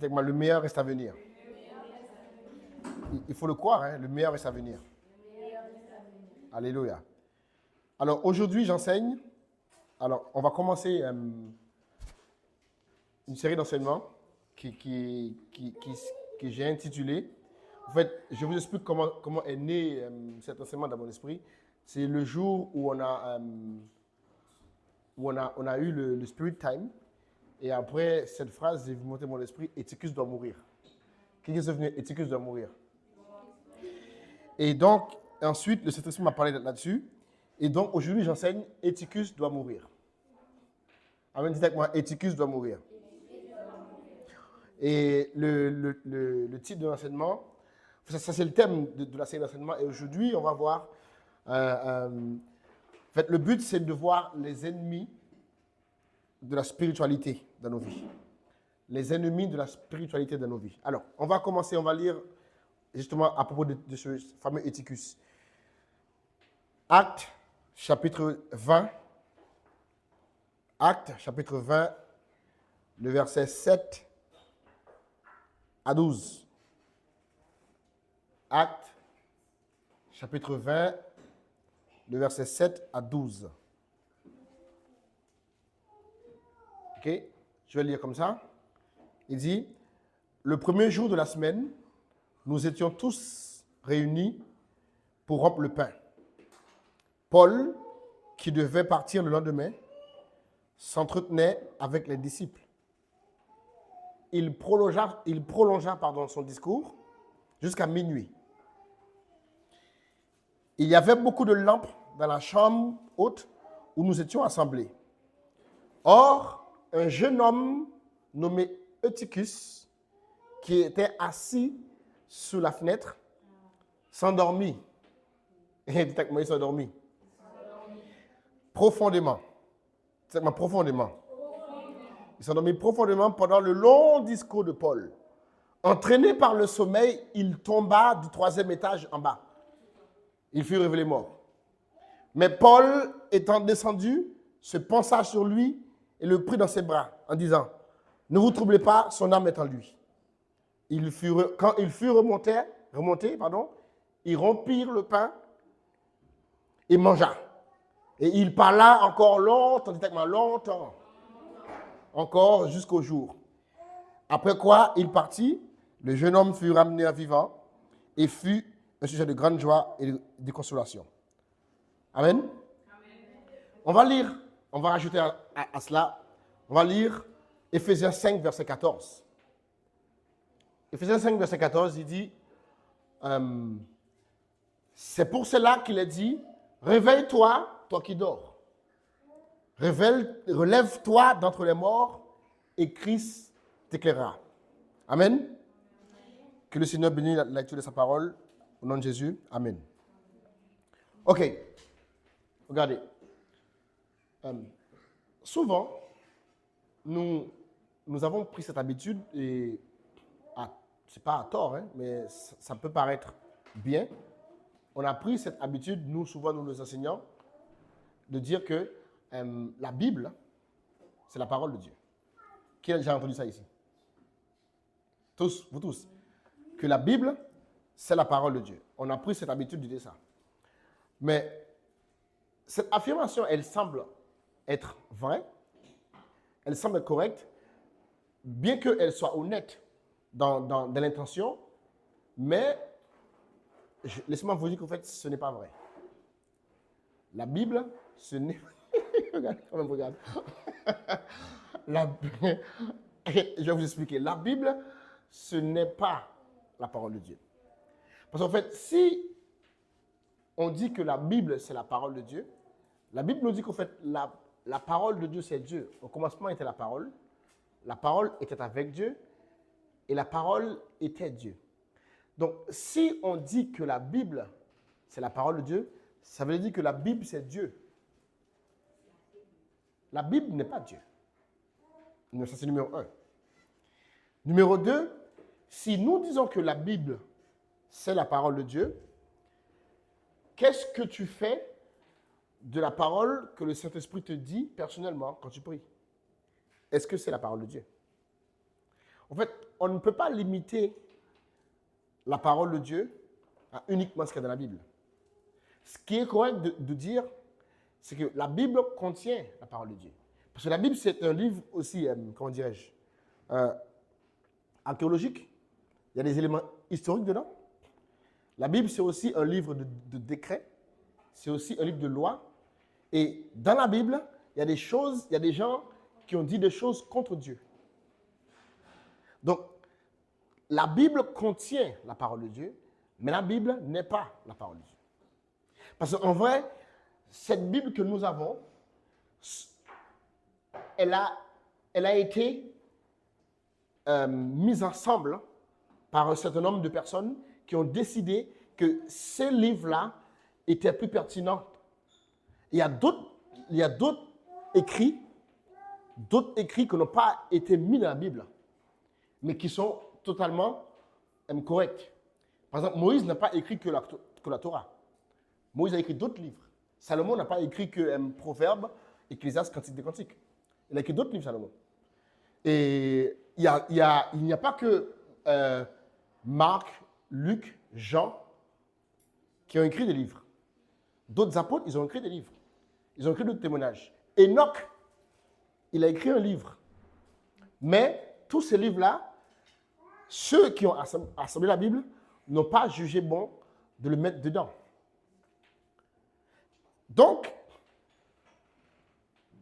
Dites moi, le meilleur reste à venir. Il faut le croire, hein, le meilleur reste à venir. Alléluia. Alors aujourd'hui, j'enseigne. Alors, on va commencer une série d'enseignements que j'ai intitulé. En fait, je vous explique comment est né cet enseignement dans mon esprit. C'est le jour où on a eu le Spirit Time. Et après cette phrase, j'ai monté mon esprit, Eutychus doit mourir. Qui est devenu Eutychus doit mourir? Et donc, ensuite, le Saint-Esprit m'a parlé là-dessus. Et donc, aujourd'hui, j'enseigne Eutychus doit mourir. Amen, dites avec moi, Eutychus doit mourir. Et le titre de l'enseignement, ça c'est le thème de la série d'enseignement. Et aujourd'hui, on va voir, en fait, le but, c'est de voir les ennemis de la spiritualité dans nos vies. Les ennemis de la spiritualité dans nos vies. Alors, on va commencer, on va lire justement à propos de ce fameux Eutychus. Actes, chapitre 20. Actes, chapitre 20, le verset 7 à 12. Actes, chapitre 20, le verset 7 à 12. Ok, je vais lire comme ça. Il dit, le premier jour de la semaine, nous étions tous réunis pour rompre le pain. Paul, qui devait partir le lendemain, s'entretenait avec les disciples. Il prolongea son discours jusqu'à minuit. Il y avait beaucoup de lampes dans la chambre haute où nous étions assemblés. Or, un jeune homme nommé Eutychus, qui était assis sous la fenêtre, s'endormit. Dites avec moi, il s'endormit. Profondément. Dites avec moi, profondément. Il s'endormit profondément pendant le long discours de Paul. Entraîné par le sommeil, il tomba du 3e étage en bas. Il fut révélé mort. Mais Paul, étant descendu, se pencha sur lui et le prit dans ses bras en disant, « Ne vous troublez pas, son âme est en lui. » Quand il fut remonté, ils rompirent le pain et mangea. Et il parla encore longtemps, dites avec moi, longtemps, encore jusqu'au jour. Après quoi, il partit, le jeune homme fut ramené à vivant et fut un sujet de grande joie et de consolation. Amen. Amen. On va lire, on va rajouter à cela, on va lire Éphésiens 5, verset 14. Éphésiens 5, verset 14, il dit, c'est pour cela qu'il est dit, réveille-toi, toi qui dors. Relève-toi d'entre les morts et Christ t'éclairera. Amen. Que le Seigneur bénisse la lecture de sa parole. Au nom de Jésus. Amen. Ok. Regardez. Souvent, nous avons pris cette habitude, et ce n'est pas à tort, hein, mais ça peut paraître bien. On a pris cette habitude, nous enseignants, de dire que la Bible, c'est la parole de Dieu. Qui a déjà entendu ça ici? Tous, vous tous. Que la Bible, c'est la parole de Dieu. On a pris cette habitude de dire ça. Mais cette affirmation, elle semble être vraie, elle semble être correcte, bien qu'elle soit honnête dans l'intention, mais laissez-moi vous dire qu'en fait, ce n'est pas vrai. La Bible, ce n'est... Regarde, quand même, regarde. Je vais vous expliquer. La Bible, ce n'est pas la parole de Dieu. Parce qu'en fait, si on dit que la Bible, c'est la parole de Dieu, la Bible nous dit qu'en fait, la parole de Dieu, c'est Dieu. Au commencement était la parole était avec Dieu, et la parole était Dieu. Donc, si on dit que la Bible, c'est la parole de Dieu, ça veut dire que la Bible, c'est Dieu. La Bible n'est pas Dieu. Ça, c'est numéro 1. Numéro 2, si nous disons que la Bible, c'est la parole de Dieu, qu'est-ce que tu fais de la parole que le Saint-Esprit te dit personnellement quand tu pries? Est-ce que c'est la parole de Dieu? En fait, on ne peut pas limiter la parole de Dieu à uniquement ce qu'il y a dans la Bible. Ce qui est correct de dire, c'est que la Bible contient la parole de Dieu. Parce que la Bible, c'est un livre aussi, comment dirais-je, archéologique. Il y a des éléments historiques dedans. La Bible, c'est aussi un livre de décrets. C'est aussi un livre de loi. Et dans la Bible, il y a des choses, il y a des gens qui ont dit des choses contre Dieu. Donc, la Bible contient la parole de Dieu, mais la Bible n'est pas la parole de Dieu. Parce qu'en vrai, cette Bible que nous avons, elle a été mise ensemble par un certain nombre de personnes qui ont décidé que ces livres-là étaient plus pertinents. Il y a d'autres écrits qui n'ont pas été mis dans la Bible, mais qui sont totalement corrects. Par exemple, Moïse n'a pas écrit que la Torah. Moïse a écrit d'autres livres. Salomon n'a pas écrit que Proverbes, Ecclésiaste, Cantique des Cantiques. Il a écrit d'autres livres, Salomon. Et il n'y a pas que Marc, Luc, Jean qui ont écrit des livres. D'autres apôtres, ils ont écrit des livres. Ils ont écrit d'autres témoignages. Enoch, il a écrit un livre. Mais tous ces livres-là, ceux qui ont assemblé la Bible n'ont pas jugé bon de le mettre dedans. Donc,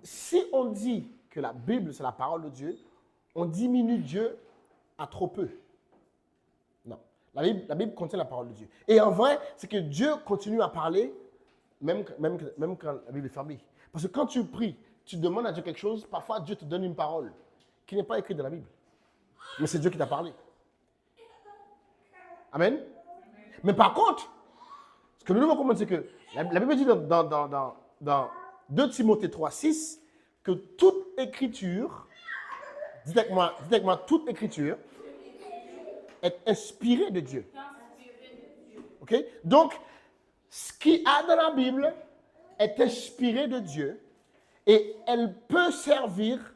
si on dit que la Bible, c'est la parole de Dieu, on diminue Dieu à trop peu. Non. La Bible contient la parole de Dieu. Et en vrai, c'est que Dieu continue à parler même quand la Bible est fermée. Parce que quand tu pries, tu demandes à Dieu quelque chose, parfois Dieu te donne une parole qui n'est pas écrite dans la Bible. Mais c'est Dieu qui t'a parlé. Amen. Mais par contre, ce que nous devons comprendre, c'est que la Bible dit dans 2 Timothée 3,6 que toute écriture, dites avec moi, toute écriture est inspirée de Dieu. Ok? Donc, ce qu'il y a dans la Bible est inspiré de Dieu et elle peut servir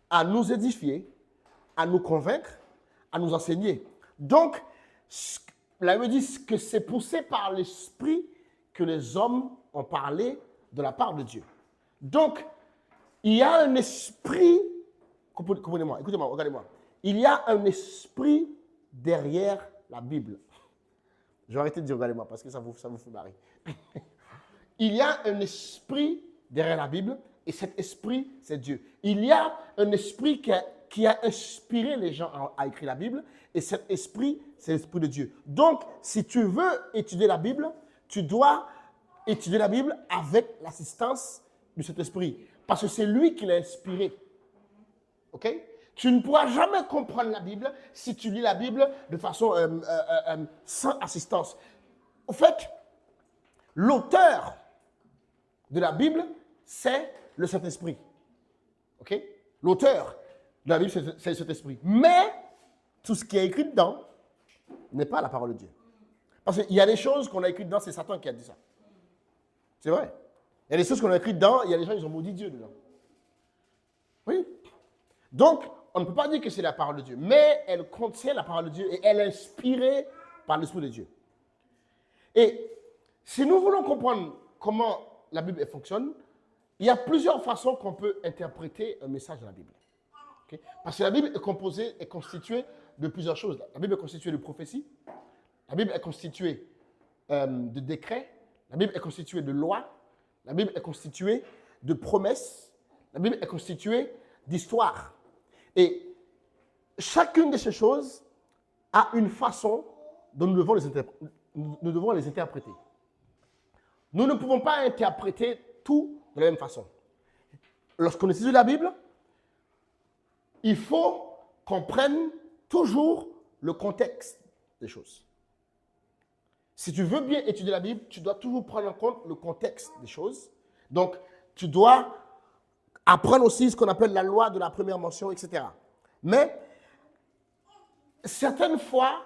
à nous édifier, à nous convaincre, à nous enseigner. Donc, la Bible dit que c'est poussé par l'Esprit que les hommes ont parlé de la part de Dieu. Donc, il y a un esprit, comprenez-moi, écoutez-moi, regardez-moi. Il y a un esprit derrière la Bible. Je vais arrêter de dire regardez-moi parce que ça vous fout marrer. Il y a un esprit derrière la Bible et cet esprit, c'est Dieu. Il y a un esprit qui a inspiré les gens à écrire la Bible et cet esprit, c'est l'esprit de Dieu. Donc, si tu veux étudier la Bible, tu dois étudier la Bible avec l'assistance de cet esprit parce que c'est lui qui l'a inspiré. OK? Tu ne pourras jamais comprendre la Bible si tu lis la Bible de façon sans assistance. En fait, l'auteur de la Bible, c'est le Saint-Esprit. OK? L'auteur de la Bible, c'est le Saint-Esprit. Mais tout ce qui est écrit dedans n'est pas la parole de Dieu. Parce qu'il y a des choses qu'on a écrites dedans, c'est Satan qui a dit ça. C'est vrai. Il y a des choses qu'on a écrites dedans, il y a des gens qui ont maudit Dieu dedans. Oui. Donc, on ne peut pas dire que c'est la parole de Dieu, mais elle contient la parole de Dieu et elle est inspirée par l'Esprit de Dieu. Et si nous voulons comprendre comment la Bible fonctionne, il y a plusieurs façons qu'on peut interpréter un message de la Bible. Okay? Parce que la Bible est constituée de plusieurs choses. La Bible est constituée de prophéties, la Bible est constituée de décrets, la Bible est constituée de lois, la Bible est constituée de promesses, la Bible est constituée d'histoires. Et chacune de ces choses a une façon dont nous devons les interpréter. Nous ne pouvons pas interpréter tout de la même façon. Lorsqu'on étudie la Bible, il faut qu'on prenne toujours le contexte des choses. Si tu veux bien étudier la Bible, tu dois toujours prendre en compte le contexte des choses. Donc, tu dois apprendre aussi ce qu'on appelle la loi de la première mention, etc. Mais, certaines fois,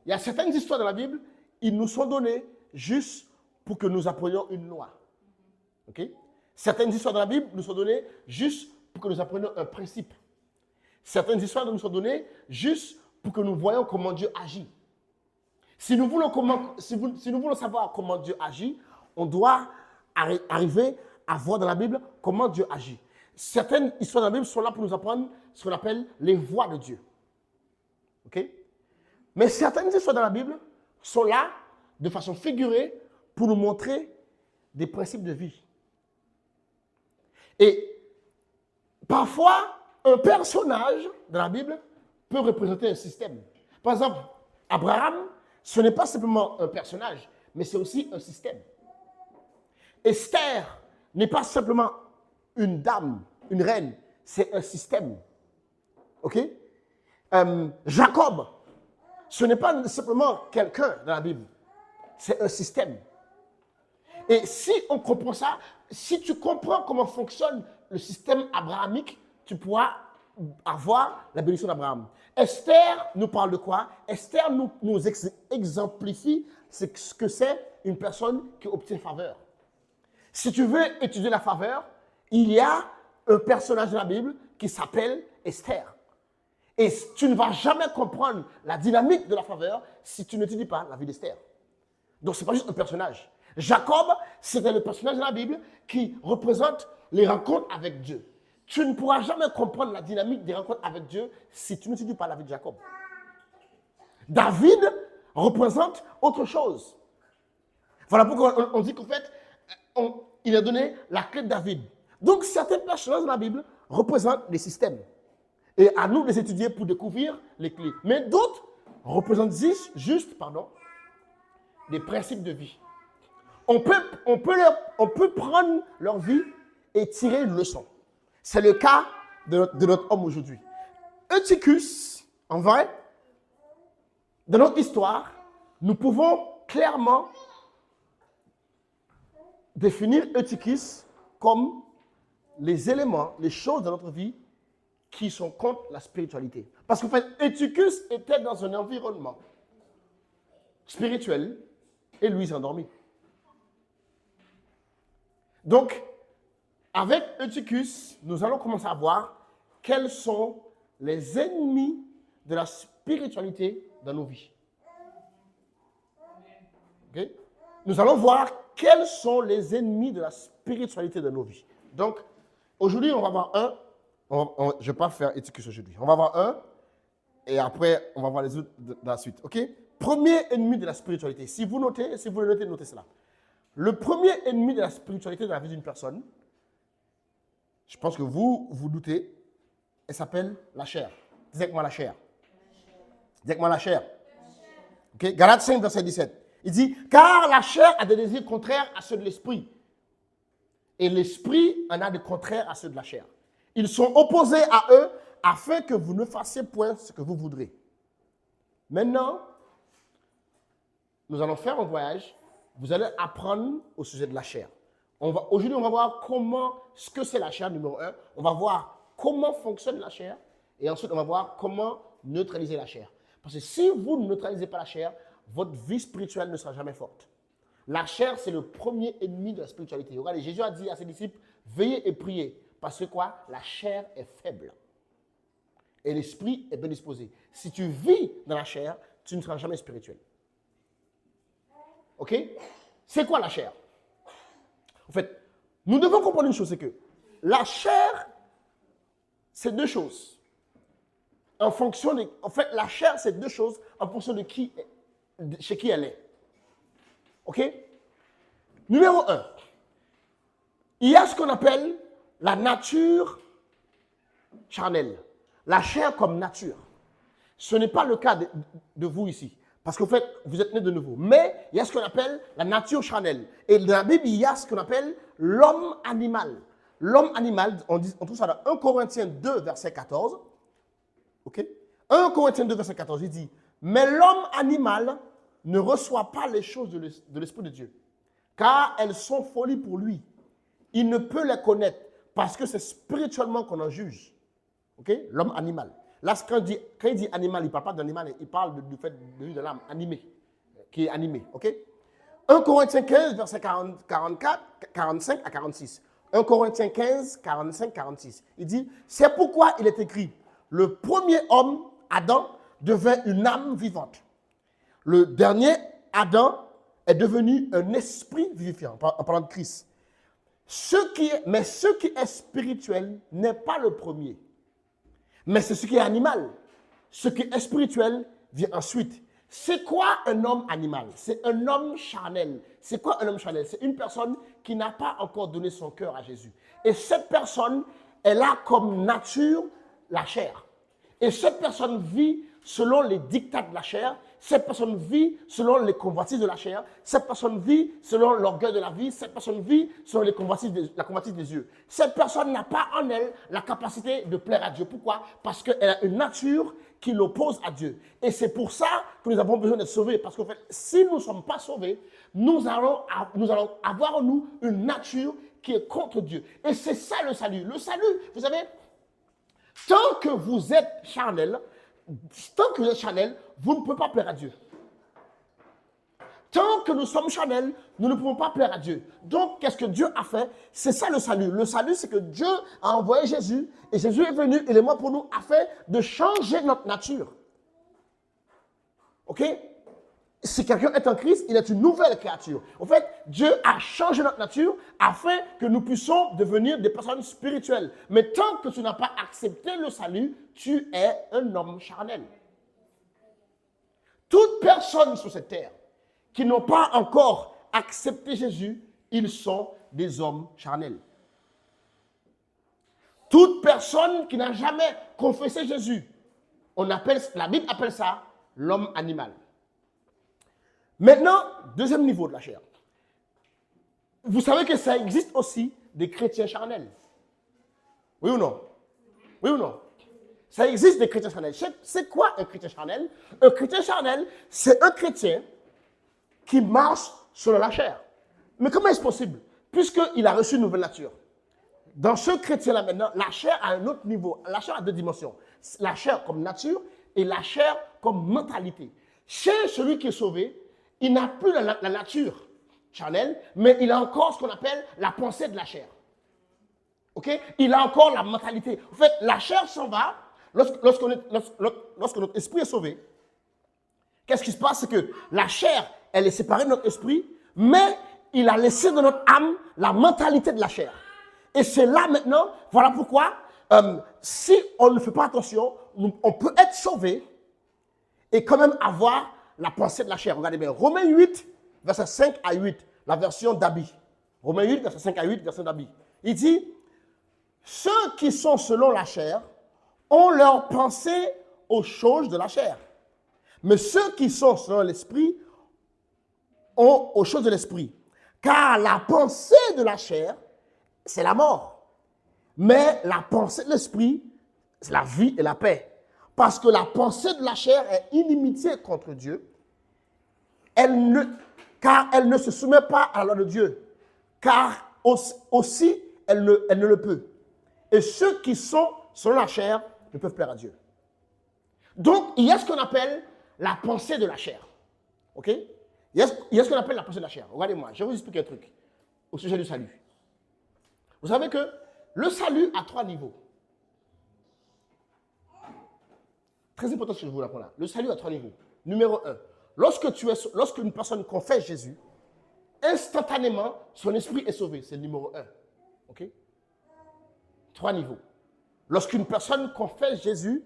il y a certaines histoires dans la Bible, ils nous sont donnés juste pour que nous apprenions une loi. Okay? Certaines histoires dans la Bible nous sont données juste pour que nous apprenions un principe. Certaines histoires nous sont données juste pour que nous voyions comment Dieu agit. Si nous voulons savoir comment Dieu agit, on doit arriver à voir dans la Bible comment Dieu agit. Certaines histoires dans la Bible sont là pour nous apprendre ce qu'on appelle les voies de Dieu. OK? Mais certaines histoires dans la Bible sont là de façon figurée pour nous montrer des principes de vie. Et parfois, un personnage dans la Bible peut représenter un système. Par exemple, Abraham, ce n'est pas simplement un personnage, mais c'est aussi un système. Esther n'est pas simplement une dame, une reine, c'est un système. OK? Jacob, ce n'est pas simplement quelqu'un dans la Bible, c'est un système. Et si on comprend ça, si tu comprends comment fonctionne le système abrahamique, tu pourras avoir la bénédiction d'Abraham. Esther nous parle de quoi? Esther nous exemplifie ce que c'est une personne qui obtient faveur. Si tu veux étudier la faveur, il y a un personnage de la Bible qui s'appelle Esther. Et tu ne vas jamais comprendre la dynamique de la faveur si tu n'étudies pas la vie d'Esther. Donc, ce n'est pas juste un personnage. Jacob, c'était le personnage de la Bible qui représente les rencontres avec Dieu. Tu ne pourras jamais comprendre la dynamique des rencontres avec Dieu si tu n'étudies pas la vie de Jacob. David représente autre chose. Voilà pourquoi on dit qu'en fait, il a donné la clé de David. Donc, certains personnages dans la Bible représentent des systèmes. Et à nous de les étudier pour découvrir les clés. Mais d'autres représentent juste des principes de vie. On peut prendre leur vie et tirer une leçon. C'est le cas de notre homme aujourd'hui. Eutychus, en vrai, dans notre histoire, nous pouvons clairement définir Eutychus comme les éléments, les choses dans notre vie qui sont contre la spiritualité. Parce qu'en fait, Eutychus était dans un environnement spirituel et lui s'est endormi. Donc, avec Eutychus, nous allons commencer à voir quels sont les ennemis de la spiritualité dans nos vies. Okay? Nous allons voir quels sont les ennemis de la spiritualité dans nos vies. Donc, aujourd'hui, on va voir un. Je ne vais pas faire Eutychus aujourd'hui. On va voir un et après, on va voir les autres dans la suite. OK? Premier ennemi de la spiritualité. Si vous le notez, notez cela. Le premier ennemi de la spiritualité dans la vie d'une personne, je pense que vous doutez, elle s'appelle la chair. Dites avec moi la chair. Dites avec moi la chair. Okay? Galates 5, verset 17. Il dit, car la chair a des désirs contraires à ceux de l'esprit. Et l'esprit en a des contraires à ceux de la chair. Ils sont opposés à eux afin que vous ne fassiez point ce que vous voudrez. Maintenant, nous allons faire un voyage. Vous allez apprendre au sujet de la chair. Aujourd'hui, on va voir ce que c'est la chair, numéro 1. On va voir comment fonctionne la chair. Et ensuite, on va voir comment neutraliser la chair. Parce que si vous ne neutralisez pas la chair, votre vie spirituelle ne sera jamais forte. La chair, c'est le premier ennemi de la spiritualité. Regardez, Jésus a dit à ses disciples, veillez et priez. Parce que quoi? La chair est faible. Et l'esprit est bien disposé. Si tu vis dans la chair, tu ne seras jamais spirituel. OK? C'est quoi la chair? En fait, nous devons comprendre une chose, c'est que la chair, c'est deux choses. En fait, la chair, c'est deux choses en fonction de chez qui elle est. OK? Numéro 1. Il y a ce qu'on appelle la nature charnelle. La chair comme nature. Ce n'est pas le cas de vous ici. Parce qu'en fait, vous êtes né de nouveau. Mais il y a ce qu'on appelle la nature charnelle. Et dans la Bible, il y a ce qu'on appelle l'homme animal. L'homme animal, on trouve ça dans 1 Corinthiens 2, verset 14. OK? 1 Corinthiens 2, verset 14, il dit, mais l'homme animal ne reçoit pas les choses de l'Esprit de Dieu, car elles sont folies pour lui. Il ne peut les connaître parce que c'est spirituellement qu'on en juge. OK? L'homme animal. Là, quand il dit animal, il ne parle pas d'animal, il parle du fait de l'âme animée, qui est animée. OK? 1 Corinthiens 15, verset 45 à 46. 1 Corinthiens 15, 45, 46. Il dit, c'est pourquoi il est écrit, le premier homme, Adam, devint une âme vivante. Le dernier, Adam, est devenu un esprit vivifiant, en parlant de Christ. Mais ce qui est spirituel n'est pas le premier. Mais c'est ce qui est animal. Ce qui est spirituel vient ensuite. C'est quoi un homme animal? C'est un homme charnel. C'est quoi un homme charnel? C'est une personne qui n'a pas encore donné son cœur à Jésus. Et cette personne, elle a comme nature la chair. Et cette personne vit selon les dictats de la chair. Cette personne vit selon les convoitises de la chair. Cette personne vit selon l'orgueil de la vie. Cette personne vit selon la convoitise des yeux. Cette personne n'a pas en elle la capacité de plaire à Dieu. Pourquoi? Parce qu'elle a une nature qui l'oppose à Dieu. Et c'est pour ça que nous avons besoin d'être sauvés. Parce qu'en fait, si nous ne sommes pas sauvés, nous allons avoir en nous une nature qui est contre Dieu. Et c'est ça le salut. Le salut, vous savez, tant que vous êtes charnel, vous ne pouvez pas plaire à Dieu. Tant que nous sommes charnels, nous ne pouvons pas plaire à Dieu. Donc, qu'est-ce que Dieu a fait? C'est ça le salut. Le salut, c'est que Dieu a envoyé Jésus, et Jésus est venu, il est mort pour nous, afin de changer notre nature. OK? Si quelqu'un est en Christ, il est une nouvelle créature. En fait, Dieu a changé notre nature afin que nous puissions devenir des personnes spirituelles. Mais tant que tu n'as pas accepté le salut, tu es un homme charnel. Toute personne sur cette terre qui n'ont pas encore accepté Jésus, ils sont des hommes charnels. Toute personne qui n'a jamais confessé Jésus, la Bible appelle ça l'homme animal. Maintenant, deuxième niveau de la chair. Vous savez que ça existe aussi des chrétiens charnels. Oui ou non? Oui ou non? Ça existe des chrétiens charnels. C'est quoi un chrétien charnel? Un chrétien charnel, c'est un chrétien qui marche selon la chair. Mais comment est-ce possible? Puisqu'il a reçu une nouvelle nature. Dans ce chrétien-là maintenant, la chair a un autre niveau. La chair a deux dimensions. La chair comme nature et la chair comme mentalité. Chez celui qui est sauvé, il n'a plus la nature charnelle, mais il a encore ce qu'on appelle la pensée de la chair. OK? Il a encore la mentalité. En fait, la chair s'en va. Lorsque notre esprit est sauvé, qu'est-ce qui se passe? C'est que la chair, elle est séparée de notre esprit, mais il a laissé dans notre âme la mentalité de la chair. Et c'est là maintenant, voilà pourquoi, si on ne fait pas attention, on peut être sauvé et quand même avoir la pensée de la chair. Regardez bien, Romains 8, verset 5 à 8, la version d'Abi. Romains 8, verset 5 à 8, version d'Abi. Il dit, ceux qui sont selon la chair ont leur pensée aux choses de la chair. Mais ceux qui sont selon l'esprit ont aux choses de l'esprit. Car la pensée de la chair, c'est la mort. Mais la pensée de l'esprit, c'est la vie et la paix. Parce que la pensée de la chair est inimitié contre Dieu, car elle ne se soumet pas à la loi de Dieu, car aussi elle ne le peut. Et ceux qui sont selon la chair ne peuvent plaire à Dieu. Donc, il y a ce qu'on appelle la pensée de la chair. OK? Il y a ce qu'on appelle la pensée de la chair. Regardez-moi, je vais vous expliquer un truc au sujet du salut. Vous savez que le salut a 3 niveaux. Très important ce que je vous apprends là. Le salut a 3 niveaux. Numéro 1, lorsqu'une personne confesse Jésus, instantanément, son esprit est sauvé. C'est le numéro 1. OK? 3 niveaux. Lorsqu'une personne confesse Jésus,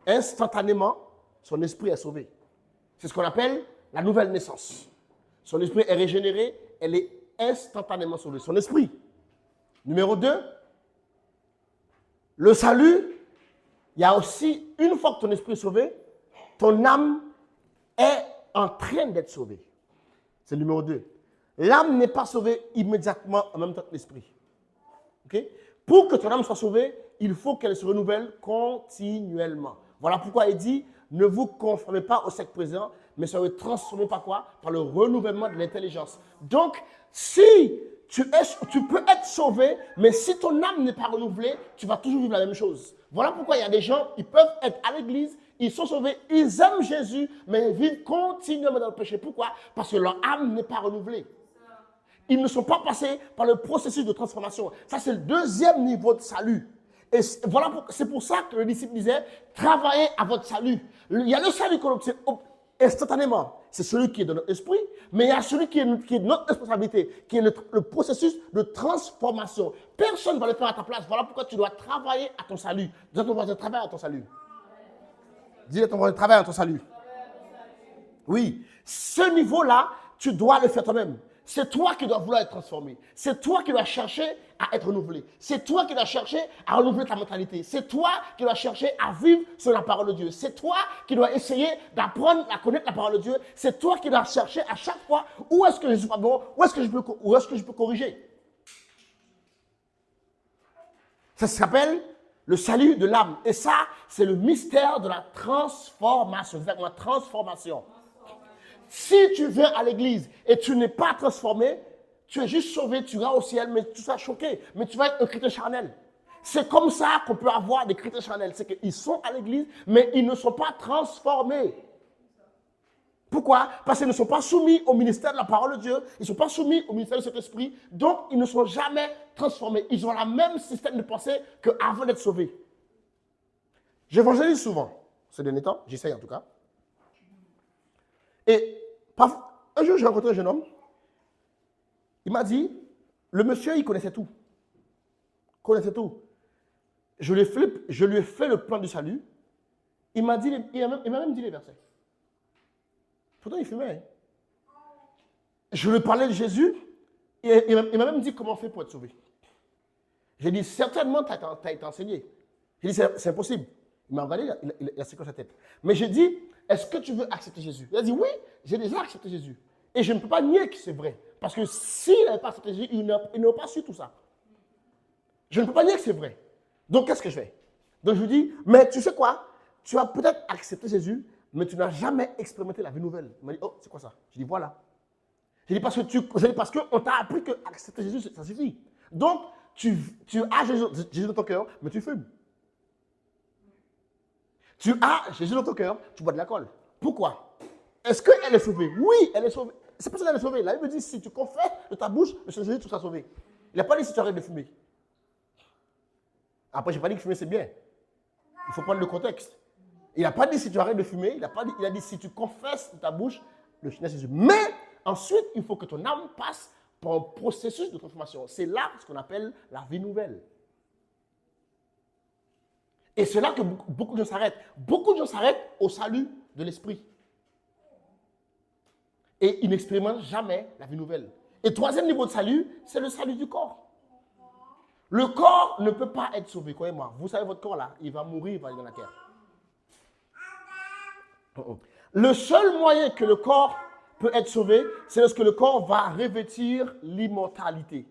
instantanément, son esprit est sauvé. C'est ce qu'on appelle la nouvelle naissance. Son esprit est régénéré, elle est instantanément sauvée. Son esprit. Numéro 2, le salut, il y a aussi, une fois que ton esprit est sauvé, ton âme est en train d'être sauvée. C'est le numéro 2. L'âme n'est pas sauvée immédiatement en même temps que l'esprit. OK? Pour que ton âme soit sauvée, il faut qu'elle se renouvelle continuellement. Voilà pourquoi il dit, ne vous conformez pas au siècle présent, mais soyez transformés par quoi? Par le renouvellement de l'intelligence. Donc, si tu peux être sauvé, mais si ton âme n'est pas renouvelée, tu vas toujours vivre la même chose. Voilà pourquoi il y a des gens, ils peuvent être à l'église, ils sont sauvés, ils aiment Jésus, mais ils vivent continuellement dans le péché. Pourquoi? Parce que leur âme n'est pas renouvelée. Ils ne sont pas passés par le processus de transformation. Ça, c'est le deuxième niveau de salut. Et voilà, c'est pour ça que le disciple disait, travaillez à votre salut. Il y a le salut qu'on obtient instantanément. C'est celui qui est dans notre esprit, mais il y a celui qui est notre responsabilité, qui est le processus de transformation. Personne ne va le faire à ta place. Voilà pourquoi tu dois travailler à ton salut. Dis à ton voisin, travaille à ton salut. Dis à ton voisin, travaille à ton salut. Oui, ce niveau-là, tu dois le faire toi-même. C'est toi qui dois vouloir être transformé. C'est toi qui dois chercher à être renouvelé. C'est toi qui dois chercher à renouveler ta mentalité. C'est toi qui dois chercher à vivre sur la parole de Dieu. C'est toi qui dois essayer d'apprendre à connaître la parole de Dieu. C'est toi qui dois chercher à chaque fois où est-ce que je ne suis pas bon, où est-ce que je peux corriger. Ça s'appelle le salut de l'âme. Et ça, c'est le mystère de la transformation. Exactement, la transformation. Si tu viens à l'église et tu n'es pas transformé, tu es juste sauvé, tu iras au ciel, mais tu seras choqué. Mais tu vas être un chrétien charnel. C'est comme ça qu'on peut avoir des chrétiens charnels. C'est qu'ils sont à l'église, mais ils ne sont pas transformés. Pourquoi? Parce qu'ils ne sont pas soumis au ministère de la parole de Dieu. Ils ne sont pas soumis au ministère de cet esprit. Donc, ils ne sont jamais transformés. Ils ont le même système de pensée qu'avant d'être sauvés. J'évangélise souvent ces derniers temps. J'essaye en tout cas. Et un jour, j'ai rencontré un jeune homme. Il m'a dit, le monsieur, il connaissait tout. Il connaissait tout. Je lui ai fait le plan du salut. Il m'a même dit les versets. Pourtant, il fumait. Hein. Je lui parlais de Jésus. Et il m'a même dit comment on fait pour être sauvé. J'ai dit, certainement, tu as été enseigné. J'ai dit, c'est impossible. Il m'a regardé, il a secoué sa tête. Mais j'ai dit, est-ce que tu veux accepter Jésus? Il a dit, oui, j'ai déjà accepté Jésus. Et je ne peux pas nier que c'est vrai. Parce que s'il n'avait pas accepté Jésus, il n'aurait pas su tout ça. Je ne peux pas nier que c'est vrai. Donc, qu'est-ce que je fais? Donc, je lui dis, mais tu sais quoi? Tu as peut-être accepté Jésus, mais tu n'as jamais expérimenté la vie nouvelle. Il m'a dit, oh, c'est quoi ça? Je dis, voilà. J'ai dit, parce qu'on t'a appris que accepter Jésus, ça suffit. Donc, tu as Jésus dans ton cœur, mais tu fumes. Tu as Jésus dans ton cœur, tu bois de l'alcool. Pourquoi? Est-ce qu'elle est sauvée? Oui, elle est sauvée. C'est pas ça qu'elle est sauvée. La Bible dit, si tu confesses de ta bouche le Seigneur Jésus, tu seras sauvé. Il n'a pas dit si tu arrêtes de fumer. Après, je n'ai pas dit que fumer, c'est bien. Il faut prendre le contexte. Il n'a pas dit si tu arrêtes de fumer. Il a dit si tu confesses de ta bouche le Seigneur Jésus. Mais ensuite, il faut que ton âme passe par un processus de transformation. C'est là ce qu'on appelle la vie nouvelle. Et c'est là que beaucoup de gens s'arrêtent. Beaucoup de gens s'arrêtent au salut de l'esprit. Et ils n'expérimentent jamais la vie nouvelle. Et troisième niveau de salut, c'est le salut du corps. Le corps ne peut pas être sauvé, croyez-moi. Vous savez, votre corps là, il va mourir, il va aller dans la terre. Le seul moyen que le corps peut être sauvé, c'est lorsque le corps va revêtir l'immortalité.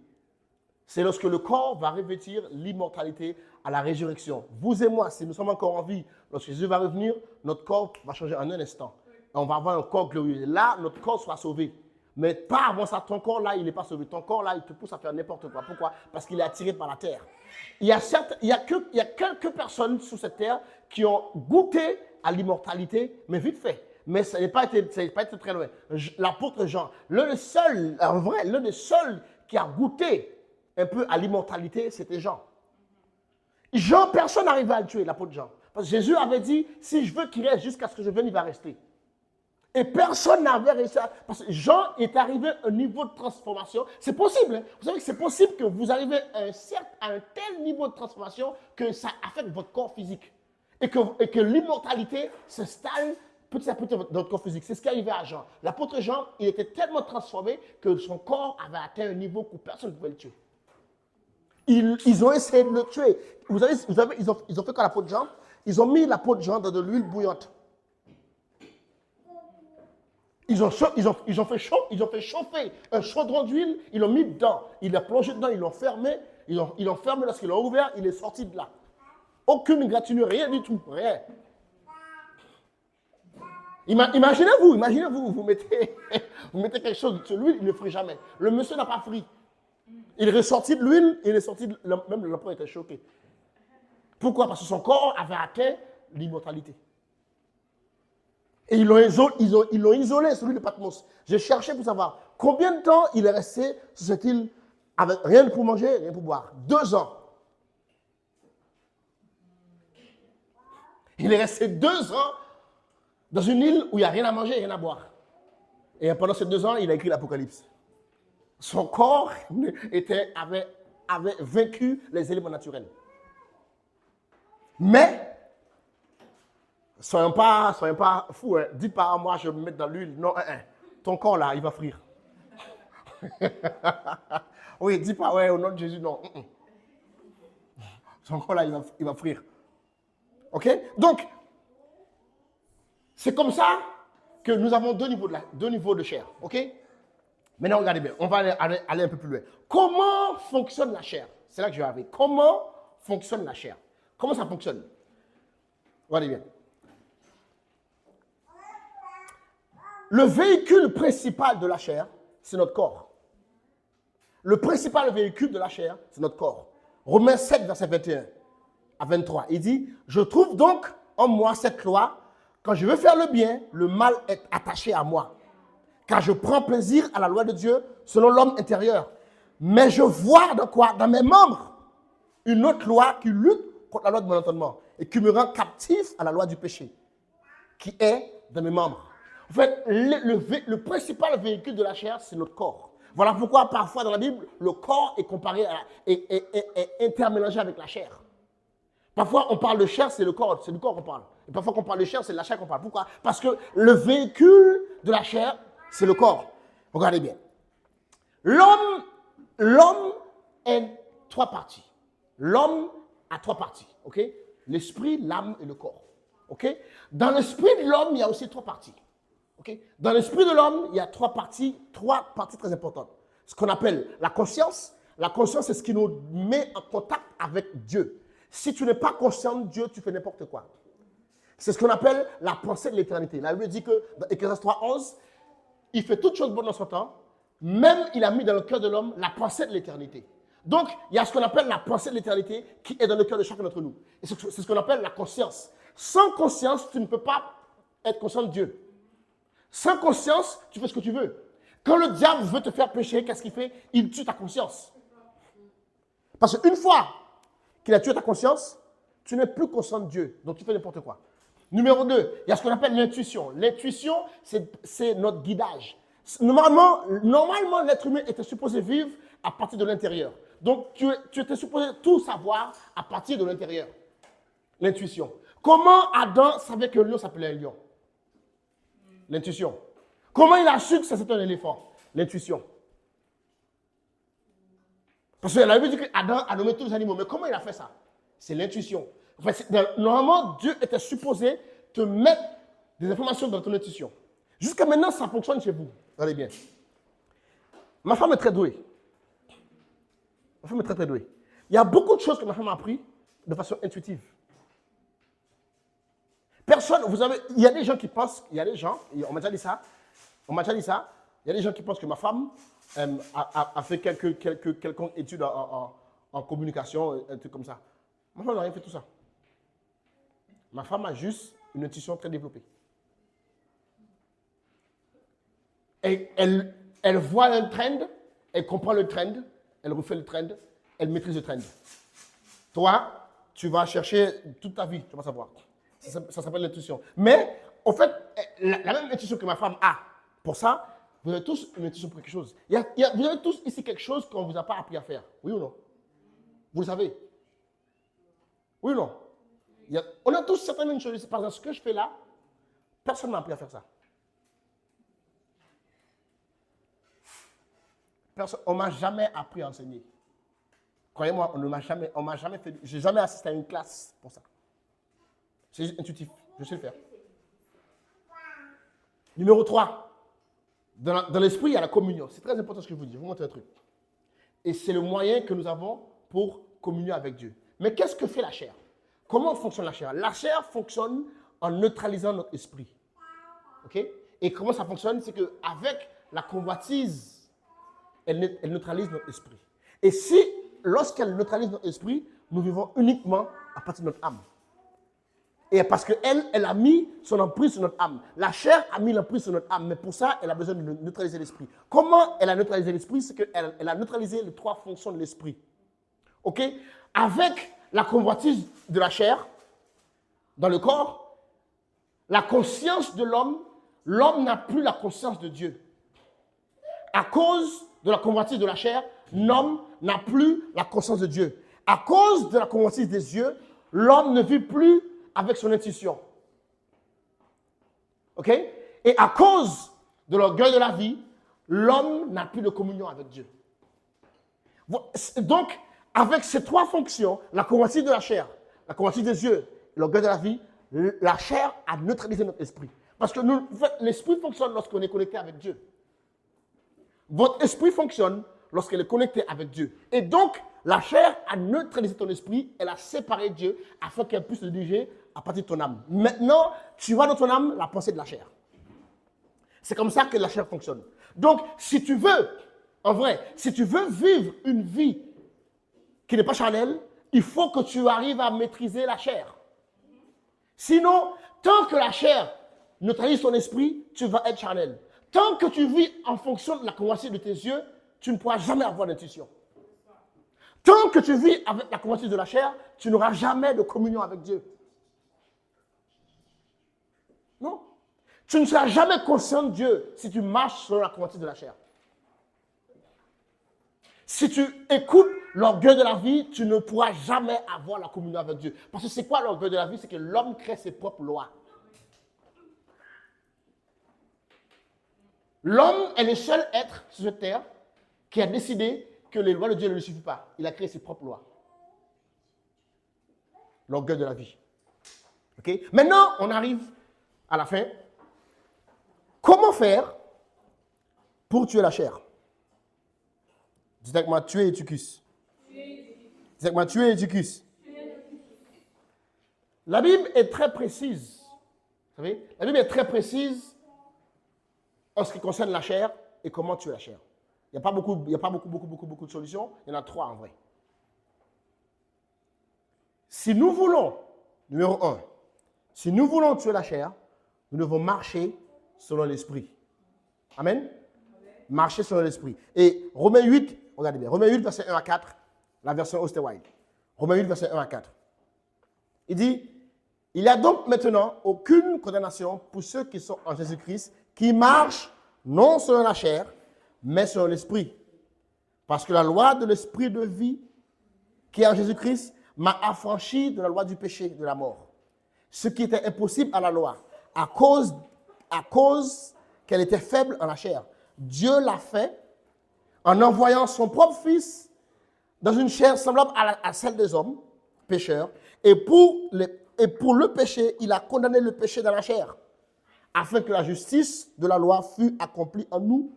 C'est lorsque le corps va revêtir l'immortalité à la résurrection. Vous et moi, si nous sommes encore en vie, lorsque Jésus va revenir, notre corps va changer en un instant. On va avoir un corps glorieux. Là, notre corps sera sauvé. Mais pas avant ça, ton corps là, il n'est pas sauvé. Ton corps là, il te pousse à faire n'importe quoi. Pourquoi? Parce qu'il est attiré par la terre. Il y a quelques personnes sur cette terre qui ont goûté à l'immortalité, mais vite fait. Mais ça n'a pas été très loin. L'apôtre Jean, l'un des seuls qui a goûté un peu à l'immortalité, c'était Jean. Jean, personne n'arrivait à le tuer, l'apôtre Jean. Parce que Jésus avait dit, si je veux qu'il reste jusqu'à ce que je vienne, il va rester. Et personne n'avait réussi à... Parce que Jean est arrivé à un niveau de transformation. C'est possible. Hein? Vous savez que c'est possible que vous arrivez à un tel niveau de transformation que ça affecte votre corps physique. Et que l'immortalité s'installe petit à petit dans votre corps physique. C'est ce qui est arrivé à Jean. L'apôtre Jean, il était tellement transformé que son corps avait atteint un niveau où personne ne pouvait le tuer. Ils ont essayé de le tuer. Vous savez, ils ont fait quoi l'apôtre Jean? Ils ont mis l'apôtre Jean dans de l'huile bouillante. Ils ont fait chauffer un chaudron d'huile, ils l'ont mis dedans. Il l'a plongé dedans, ils l'ont fermé. Ils l'ont fermé lorsqu'ils l'ont ouvert, il est sorti de là. Aucune égratignure, rien du tout, rien. Imaginez-vous, vous mettez quelque chose sur l'huile, il ne frit jamais. Le monsieur n'a pas frit. Il est ressorti de l'huile, il est sorti, même l'empereur était choqué. Pourquoi? Parce que son corps avait atteint l'immortalité. Et ils l'ont isolé sur l'île de Patmos. J'ai cherché pour savoir combien de temps il est resté sur cette île avec rien pour manger, rien pour boire. 2 ans. Il est resté 2 ans dans une île où il n'y a rien à manger et rien à boire. Et pendant ces 2 ans, il a écrit l'Apocalypse. Son corps avait vaincu les éléments naturels. Mais, soyons pas fous, hein. Dites pas, moi je vais me mettre dans l'huile. Non, ton corps là, il va frire. Oui, dis pas, ouais, au nom de Jésus, non. Son corps là, il va frire. Ok? Donc, c'est comme ça que nous avons deux niveaux de chair. Ok? Maintenant, regardez bien, on va aller un peu plus loin. Comment fonctionne la chair? C'est là que je vais arriver. Comment fonctionne la chair? Comment ça fonctionne? Regardez bien. Le véhicule principal de la chair, c'est notre corps. Le principal véhicule de la chair, c'est notre corps. Romains 7, verset 21 à 23. Il dit, je trouve donc en moi cette loi, quand je veux faire le bien, le mal est attaché à moi. Car je prends plaisir à la loi de Dieu selon l'homme intérieur. Mais je vois dans quoi? Dans mes membres, une autre loi qui lutte contre la loi de mon entendement et qui me rend captif à la loi du péché, qui est dans mes membres. En fait, le principal véhicule de la chair, c'est notre corps. Voilà pourquoi parfois dans la Bible, le corps est comparé est intermélangé avec la chair. Parfois, on parle de chair, c'est du corps qu'on parle. Et parfois, qu'on parle de chair, c'est de la chair qu'on parle. Pourquoi? Parce que le véhicule de la chair, c'est le corps. Regardez bien. L'homme est 3 parties. L'homme a 3 parties. Ok? L'esprit, l'âme et le corps. Ok? Dans l'esprit de l'homme, il y a aussi 3 parties. Okay? Dans l'esprit de l'homme, il y a 3 parties très importantes. Ce qu'on appelle la conscience. La conscience, c'est ce qui nous met en contact avec Dieu. Si tu n'es pas conscient de Dieu, tu fais n'importe quoi. C'est ce qu'on appelle la pensée de l'éternité. La Bible dit que dans Ecclésiaste 3:11, il fait toutes choses bonnes dans son temps, même il a mis dans le cœur de l'homme la pensée de l'éternité. Donc, il y a ce qu'on appelle la pensée de l'éternité qui est dans le cœur de chacun d'entre nous. Et c'est ce qu'on appelle la conscience. Sans conscience, tu ne peux pas être conscient de Dieu. Sans conscience, tu fais ce que tu veux. Quand le diable veut te faire pécher, qu'est-ce qu'il fait? Il tue ta conscience. Parce qu'une fois qu'il a tué ta conscience, tu n'es plus conscient de Dieu. Donc tu fais n'importe quoi. Numéro 2, il y a ce qu'on appelle l'intuition. L'intuition, c'est notre guidage. Normalement, l'être humain était supposé vivre à partir de l'intérieur. Donc tu étais supposé tout savoir à partir de l'intérieur. L'intuition. Comment Adam savait que le lion s'appelait un lion? L'intuition. Comment il a su que c'était un éléphant? L'intuition. Parce que la Bible dit qu'Adam a nommé tous les animaux. Mais comment il a fait ça? C'est l'intuition. En fait, normalement, Dieu était supposé te mettre des informations dans ton intuition. Jusqu'à maintenant, ça fonctionne chez vous. Regardez bien. Ma femme est très douée. Ma femme est très, très douée. Il y a beaucoup de choses que ma femme a appris de façon intuitive. Personne, il y a des gens qui pensent, il y a des gens, on m'a déjà dit ça, il y a des gens qui pensent que ma femme a fait quelconque étude en communication, un truc comme ça. Ma femme n'a rien fait tout ça. Ma femme a juste une intuition très développée. Et elle voit un trend, elle comprend le trend, elle refait le trend, elle maîtrise le trend. Toi, tu vas chercher toute ta vie, tu vas savoir. Ça s'appelle l'intuition. Mais, en fait, la même intuition que ma femme a, pour ça, vous avez tous une intuition pour quelque chose. Vous avez tous ici quelque chose qu'on ne vous a pas appris à faire. Oui ou non? Vous le savez? Oui ou non? On a tous certaines choses. Par exemple, ce que je fais là, personne ne m'a appris à faire ça. On ne m'a jamais appris à enseigner. Croyez-moi, on m'a jamais fait. Je n'ai jamais assisté à une classe pour ça. C'est intuitif, je sais le faire. Numéro 3. Dans l'esprit, il y a la communion. C'est très important ce que je vous dis. Je vais vous montrer un truc. Et c'est le moyen que nous avons pour communier avec Dieu. Mais qu'est-ce que fait la chair? Comment fonctionne la chair? La chair fonctionne en neutralisant notre esprit. OK? Et comment ça fonctionne? C'est qu'avec la convoitise, elle neutralise notre esprit. Et lorsqu'elle neutralise notre esprit, nous vivons uniquement à partir de notre âme. Et parce qu'elle a mis son emprise sur notre âme. La chair a mis l'emprise sur notre âme. Mais pour ça, elle a besoin de neutraliser l'esprit. Comment elle a neutralisé l'esprit? C'est qu'elle a neutralisé les 3 fonctions de l'esprit. OK? Avec la convoitise de la chair, dans le corps, la conscience de l'homme n'a plus la conscience de Dieu. À cause de la convoitise de la chair, l'homme n'a plus la conscience de Dieu. À cause de la convoitise des yeux, l'homme ne vit plus avec son intuition. OK? Et à cause de l'orgueil de la vie, l'homme n'a plus de communion avec Dieu. Donc, avec ces trois fonctions, la convoitise de la chair, la convoitise des yeux, l'orgueil de la vie, la chair a neutralisé notre esprit. Parce que l'esprit fonctionne lorsqu'on est connecté avec Dieu. Votre esprit fonctionne lorsqu'elle est connectée avec Dieu. Et donc, la chair a neutralisé ton esprit, elle a séparé Dieu afin qu'elle puisse le diriger à partir de ton âme. Maintenant, tu vois dans ton âme la pensée de la chair. C'est comme ça que la chair fonctionne. Donc, si tu veux, en vrai, si tu veux vivre une vie qui n'est pas charnelle, il faut que tu arrives à maîtriser la chair. Sinon, tant que la chair neutralise ton esprit, tu vas être charnel. Tant que tu vis en fonction de la convoitise de tes yeux, tu ne pourras jamais avoir d'intuition. Tant que tu vis avec la convoitise de la chair, tu n'auras jamais de communion avec Dieu. Non. Tu ne seras jamais conscient de Dieu si tu marches selon la convoitise de la chair. Si tu écoutes l'orgueil de la vie, tu ne pourras jamais avoir la communion avec Dieu. Parce que c'est quoi l'orgueil de la vie? C'est que l'homme crée ses propres lois. L'homme est le seul être sur cette terre qui a décidé que les lois de Dieu ne lui suffisent pas. Il a créé ses propres lois. L'orgueil de la vie. Okay? Maintenant, on arrive à la fin. Comment faire pour tuer la chair? Dites avec moi, tuer Eutychus. Dites avec moi, tuer Eutychus. La Bible est très précise. Vous savez, la Bible est très précise en ce qui concerne la chair et comment tuer la chair. Il n'y a pas beaucoup de solutions. Il y en a trois en vrai. Si nous voulons, numéro 1, si nous voulons tuer la chair, nous devons marcher selon l'esprit. Amen? Marcher selon l'esprit. Et Romains 8, regardez bien, Romains 8, verset 1 à 4, la version Osterwald. Romains 8, verset 1 à 4. Il dit, il n'y a donc maintenant aucune condamnation pour ceux qui sont en Jésus-Christ, qui marchent non selon la chair, mais selon l'esprit. Parce que la loi de l'esprit de vie qui est en Jésus-Christ m'a affranchi de la loi du péché, de la mort. Ce qui était impossible à la loi, à cause qu'elle était faible en la chair. Dieu l'a fait en envoyant son propre Fils dans une chair semblable à celle des hommes, pécheurs. Et pour le péché, il a condamné le péché dans la chair, afin que la justice de la loi fût accomplie en nous,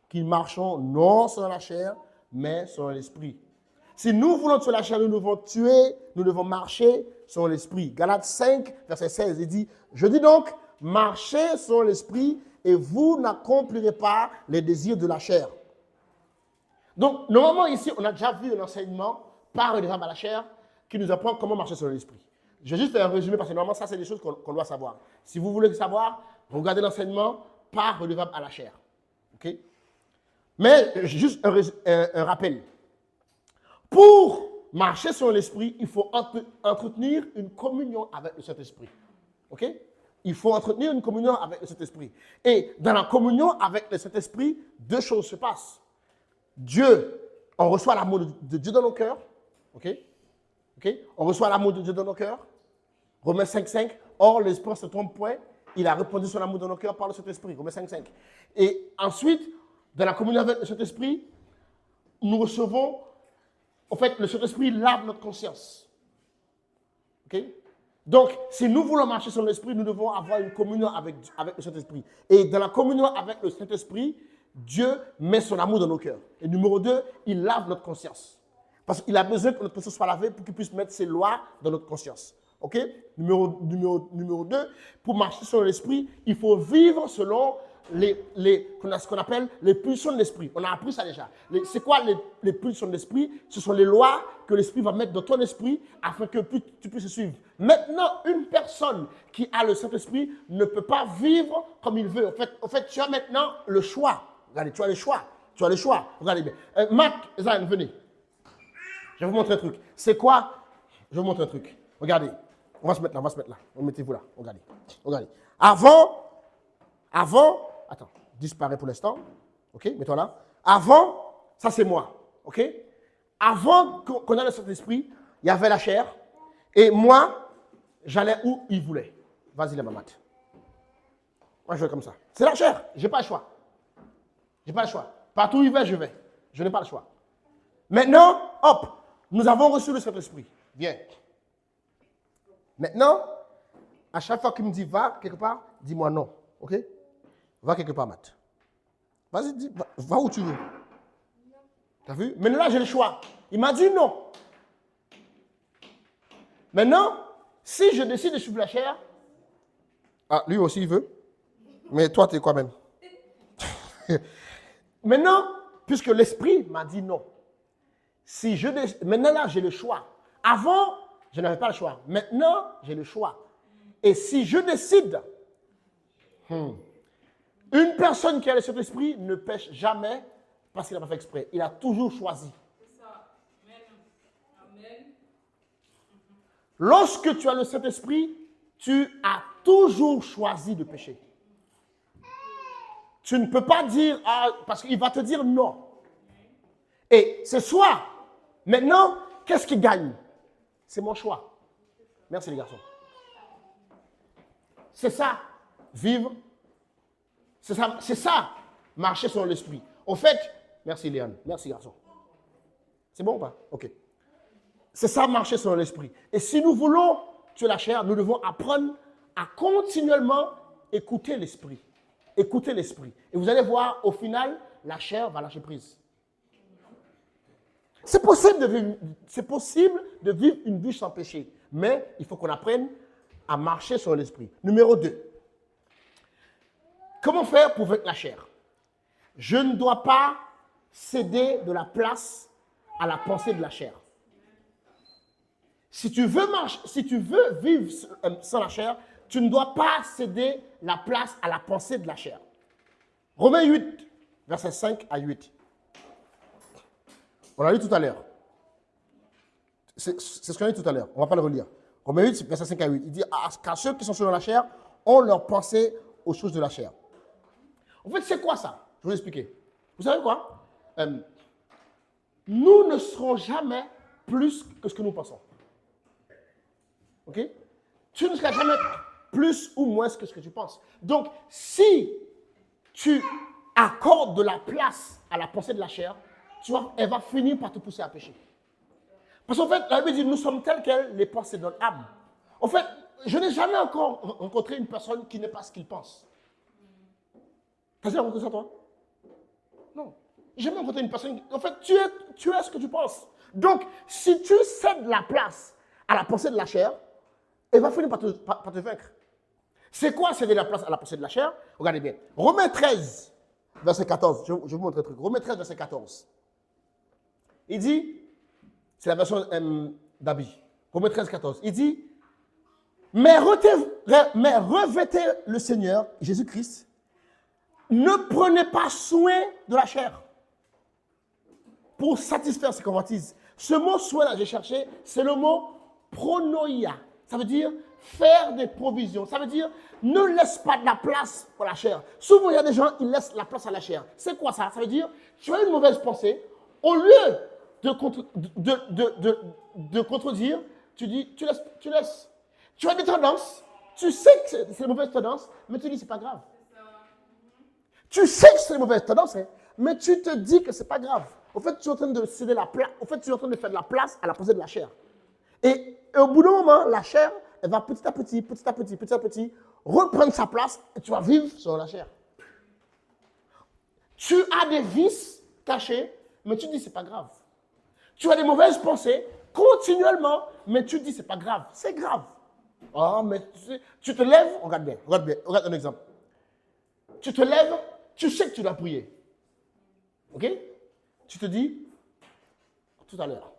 qui marchons non selon la chair, mais selon l'esprit. Si nous voulons tuer la chair, nous devons marcher selon l'esprit. Galates 5, verset 16, il dit, je dis donc, marchez selon l'esprit, et vous n'accomplirez pas les désirs de la chair. Donc, normalement, ici, on a déjà vu un enseignement par les femmes à la chair qui nous apprend comment marcher selon l'esprit. Je vais juste faire un résumé parce que normalement, ça, c'est des choses qu'on doit savoir. Si vous voulez savoir, regardez l'enseignement par redevable à la chair. OK? Mais juste un rappel. Pour marcher selon l'esprit, il faut entretenir une communion avec le Saint-Esprit. OK? Il faut entretenir une communion avec le Saint-Esprit. Et dans la communion avec le Saint-Esprit, deux choses se passent. On reçoit l'amour de Dieu dans nos cœurs. OK? OK? On reçoit l'amour de Dieu dans nos cœurs. Romains 5,5. Or, l'Esprit ne se trompe point. Il a répandu son amour dans nos cœurs par le Saint-Esprit. Romains 5,5. Et ensuite, dans la communion avec le Saint-Esprit, nous recevons, en fait, le Saint-Esprit lave notre conscience. OK? Donc, si nous voulons marcher sur l'Esprit, nous devons avoir une communion avec le Saint-Esprit. Et dans la communion avec le Saint-Esprit, Dieu met son amour dans nos cœurs. Et numéro 2, il lave notre conscience. Parce qu'il a besoin que notre conscience soit lavée pour qu'il puisse mettre ses lois dans notre conscience. OK? Numéro 2, pour marcher sur l'Esprit, il faut vivre selon ce qu'on appelle les pulsions de l'Esprit. On a appris ça déjà. C'est quoi les pulsions de l'Esprit? Ce sont les lois que l'Esprit va mettre dans ton esprit afin que tu puisses suivre. Maintenant, une personne qui a le Saint-Esprit ne peut pas vivre comme il veut. En fait, tu as maintenant le choix. Regardez, tu as le choix. Tu as le choix. Regardez bien. Marc, Zane, venez. Je vais vous montrer un truc. C'est quoi? Je vais vous montrer un truc. Regardez. On va se mettre là. Mettez-vous là. Regardez. Avant, attends, disparaît pour l'instant. OK, mets-toi là. Avant, ça c'est moi. OK? Avant qu'on ait le Saint-Esprit, il y avait la chair. Et moi, j'allais où il voulait. Vas-y, la mamate. Moi, je vais comme ça. C'est la chair. Je n'ai pas le choix. Partout où il va, je vais. Je n'ai pas le choix. Maintenant, hop, nous avons reçu le Saint-Esprit. Viens. Maintenant, à chaque fois qu'il me dit va quelque part, dis-moi non. OK? Va quelque part, Matt. Vas-y, va où tu veux. T'as vu? Maintenant, là, j'ai le choix. Il m'a dit non. Maintenant, si je décide de suivre la chair, lui aussi, il veut. Mais toi, tu es quoi même? Maintenant, puisque l'esprit m'a dit non. Maintenant, là, j'ai le choix. Avant, je n'avais pas le choix. Maintenant, j'ai le choix. Et si je décide, une personne qui a le Saint-Esprit ne pêche jamais parce qu'il n'a pas fait exprès. Il a toujours choisi. C'est ça. Amen. Lorsque tu as le Saint-Esprit, tu as toujours choisi de pécher. Tu ne peux pas dire, parce qu'il va te dire non. Et ce soir, maintenant, qu'est-ce qui gagne? C'est mon choix. Merci les garçons. C'est ça, vivre. C'est ça, marcher selon l'esprit. Au fait, merci Léon, merci garçon. C'est bon ou pas? Ok. C'est ça, marcher selon l'esprit. Et si nous voulons tuer la chair, nous devons apprendre à continuellement écouter l'esprit. Écoutez l'esprit. Et vous allez voir, au final, la chair va lâcher prise. C'est possible de vivre une vie sans péché. Mais il faut qu'on apprenne à marcher sur l'esprit. Numéro 2. Comment faire pour vaincre la chair? Je ne dois pas céder de la place à la pensée de la chair. Si tu veux vivre sans la chair, tu ne dois pas céder la place à la pensée de la chair. Romains 8, versets 5 à 8. On l'a lu tout à l'heure. C'est ce qu'on a dit tout à l'heure. On ne va pas le relire. Romains 8, versets 5 à 8. Il dit, car ceux qui sont selon la chair ont leur pensée aux choses de la chair. En fait, c'est quoi ça? Je vais vous expliquer. Vous savez quoi? Nous ne serons jamais plus que ce que nous pensons. OK? Tu ne seras jamais plus ou moins que ce que tu penses. Donc, si tu accordes de la place à la pensée de la chair, elle va finir par te pousser à pécher. Parce qu'en fait, la Bible dit, nous sommes tels quels les pensées de notre âme. En fait, je n'ai jamais encore rencontré une personne qui n'est pas ce qu'il pense. T'as déjà rencontré ça, toi? Non. J'ai jamais rencontré une personne qui... En fait, tu es ce que tu penses. Donc, si tu cèdes la place à la pensée de la chair, elle va finir par te vaincre. C'est quoi céder la place à la pensée de la chair? Regardez bien. Romains 13, verset 14. Je vais vous montrer un truc. Romains 13, verset 14. Il dit, c'est la version d'Abi. Romains 13, 14. Il dit, mais revêtez le Seigneur, Jésus-Christ, ne prenez pas soin de la chair pour satisfaire ses convoitises. Ce mot soin là, j'ai cherché, c'est le mot pronoia. Ça veut dire faire des provisions. Ça veut dire ne laisse pas de la place pour la chair. Souvent, il y a des gens qui laissent la place à la chair. C'est quoi ça? Ça veut dire tu as une mauvaise pensée. Au lieu de contredire, tu dis tu laisses. Tu as des tendances. Tu sais que c'est une mauvaise tendance, mais tu dis c'est pas grave. Tu sais que c'est une mauvaise tendance, hein, mais tu te dis que c'est pas grave. En fait, tu es en train de céder la place. En fait, tu es en train de faire de la place à la pensée de la chair. Et au bout d'un moment, la chair, elle va petit à petit, reprendre sa place et tu vas vivre sur la chair. Tu as des vices cachés, mais tu dis c'est pas grave. Tu as des mauvaises pensées continuellement, mais tu dis c'est pas grave. C'est grave. Oh, mais tu te lèves, regarde bien, regarde un exemple. Tu te lèves, tu sais que tu dois prier. Ok? Tu te dis, tout à l'heure.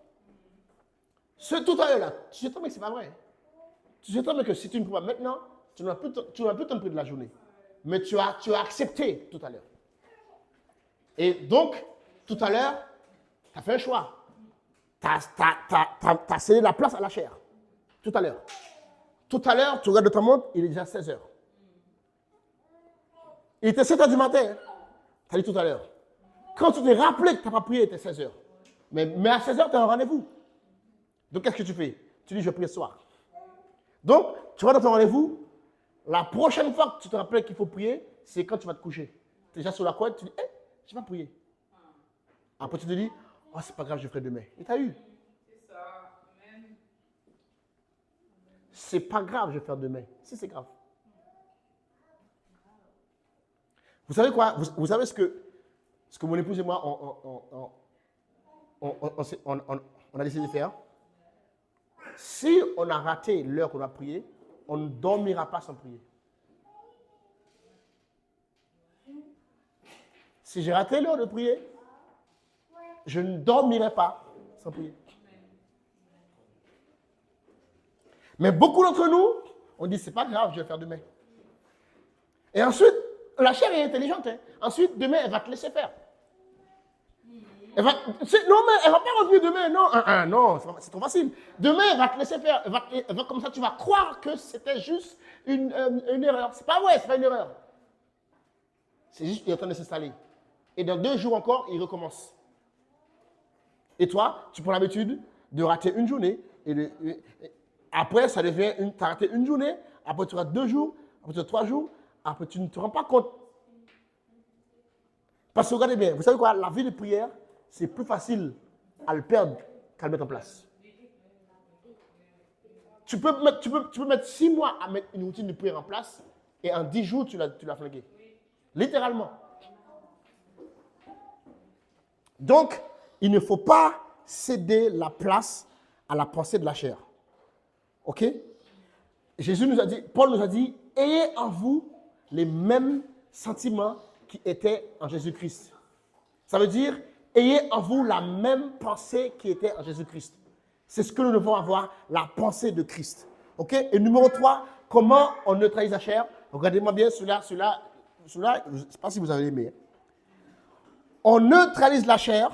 Ce tout à l'heure-là, tu sais très bien que ce n'est pas vrai. Tu sais très bien que si tu ne pries pas maintenant, tu n'as plus ton prix de la journée. Mais tu as accepté tout à l'heure. Et donc, tout à l'heure, tu as fait un choix. Tu as cédé la place à la chair. Tout à l'heure. Tout à l'heure, tu regardes ta montre, il est déjà 16 heures. Il était 7 heures du matin. Tu as dit tout à l'heure. Quand tu t'es rappelé que tu n'as pas prié, il était 16 heures. Mais à 16 heures, tu as un rendez-vous. Donc, qu'est-ce que tu fais? Tu dis, je prie ce soir. Donc, tu vas dans ton rendez-vous. La prochaine fois que tu te rappelles qu'il faut prier, c'est quand tu vas te coucher. Tu es déjà sur la couette, tu dis, je vais prier. Après, tu te dis, oh, c'est pas grave, je ferai demain. Et tu as eu. C'est ça. C'est pas grave, je vais faire demain. Si, c'est grave. Vous savez quoi? Vous savez ce que mon épouse et moi, on a décidé de faire? Si on a raté l'heure qu'on a prié, on ne dormira pas sans prier. Si j'ai raté l'heure de prier, je ne dormirai pas sans prier. Mais beaucoup d'entre nous, on dit, c'est pas grave, je vais faire demain. Et ensuite, la chair est intelligente. Hein. Ensuite, demain, elle va te laisser faire. Non, mais elle ne va pas revenir demain. Non, non, c'est trop facile. Demain, elle va te laisser faire. Elle va, comme ça, tu vas croire que c'était juste une erreur. C'est pas vrai, c'est pas une erreur. C'est juste qu'il est en train de s'installer. Et dans 2 jours encore, il recommence. Et toi, tu prends l'habitude de rater une journée. Après, ça devient, tu as raté une journée. Après, tu rates 2 jours. Après, tu rates 3 jours. Après, tu ne te rends pas compte. Parce que regardez bien, vous savez quoi, la vie de prière, c'est plus facile à le perdre qu'à le mettre en place. Tu peux mettre 6 mois à mettre une routine de prière en place et en 10 jours, tu l'as flingué. Littéralement. Donc, il ne faut pas céder la place à la pensée de la chair. OK? Jésus nous a dit, Paul nous a dit, ayez en vous les mêmes sentiments qui étaient en Jésus-Christ. Ça veut dire, ayez en vous la même pensée qui était en Jésus-Christ. C'est ce que nous devons avoir, la pensée de Christ. OK? Et numéro 3, comment on neutralise la chair? Regardez-moi bien celui-là, je ne sais pas si vous avez aimé. On neutralise la chair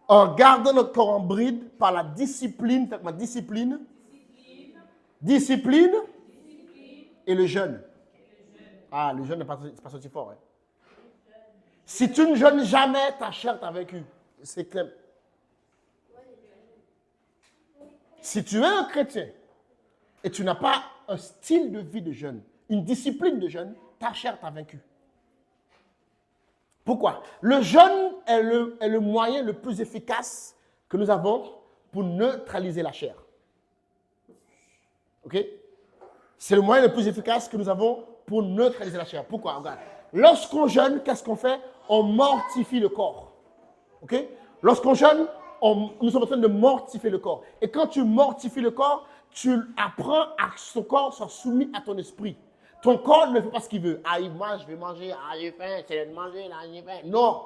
en gardant notre corps en bride par la discipline. Faites ma discipline. Discipline et le jeûne. Ah, le jeûne n'est pas sorti fort. Hein. Si tu ne jeûnes jamais, ta chair t'a vaincu. C'est clair. Si tu es un chrétien et tu n'as pas un style de vie de jeûne, une discipline de jeûne, ta chair t'a vaincu. Pourquoi? Le jeûne est le moyen le plus efficace que nous avons pour neutraliser la chair. OK? C'est le moyen le plus efficace que nous avons pour neutraliser la chair. Pourquoi? Regarde. Lorsqu'on jeûne, qu'est-ce qu'on fait? On mortifie le corps. OK? Lorsqu'on jeûne, nous sommes en train de mortifier le corps. Et quand tu mortifies le corps, tu apprends à ce que ton corps soit soumis à ton esprit. Ton corps ne fait pas ce qu'il veut. Ah, moi, je vais manger. Ah, j'ai faim. C'est de manger. Là, j'ai faim. Non.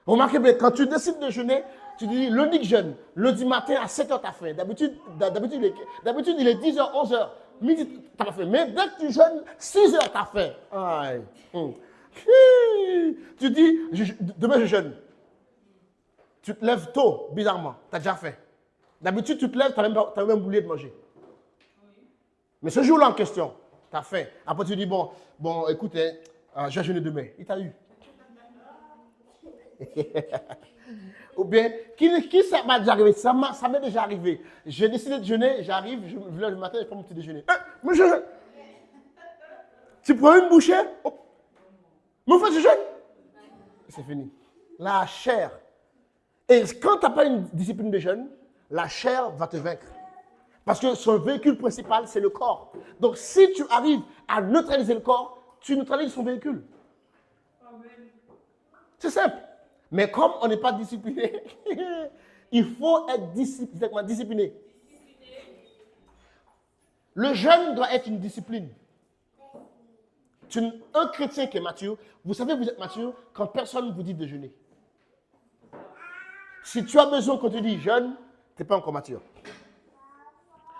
Remarquez bien, quand tu décides de jeûner, tu dis lundi que jeûne. Lundi matin à 7h, tu as faim. D'habitude, il est 10h, 11h. Midi, tu n'as pas faim. Mais dès que tu jeûnes, 6h, tu as faim. Aïe. Tu dis, demain, je jeûne. Tu te lèves tôt, bizarrement. Tu as déjà faim. D'habitude, tu te lèves, tu as même oublié de manger. Mais ce jour-là en question, tu as faim. Après, tu dis, bon écoute, je vais jeûner demain. Il t'a eu. Ou bien, qui ça m'est déjà arrivé? Ça m'est déjà arrivé. J'ai décidé de jeûner, j'arrive, je me lève le matin, je prends mon petit déjeuner. Mais tu prends une bouchée, mais en fait, je jeûne. C'est fini. La chair. Et quand tu n'as pas une discipline de jeûne, la chair va te vaincre. Parce que son véhicule principal, c'est le corps. Donc, si tu arrives à neutraliser le corps, tu neutralises son véhicule. C'est simple. Mais comme on n'est pas discipliné, il faut être discipliné. Le jeûne doit être une discipline. Un chrétien qui est mature, vous savez, vous êtes mature quand personne ne vous dit de jeûner. Si tu as besoin qu'on te dise jeûne, tu n'es pas encore mature.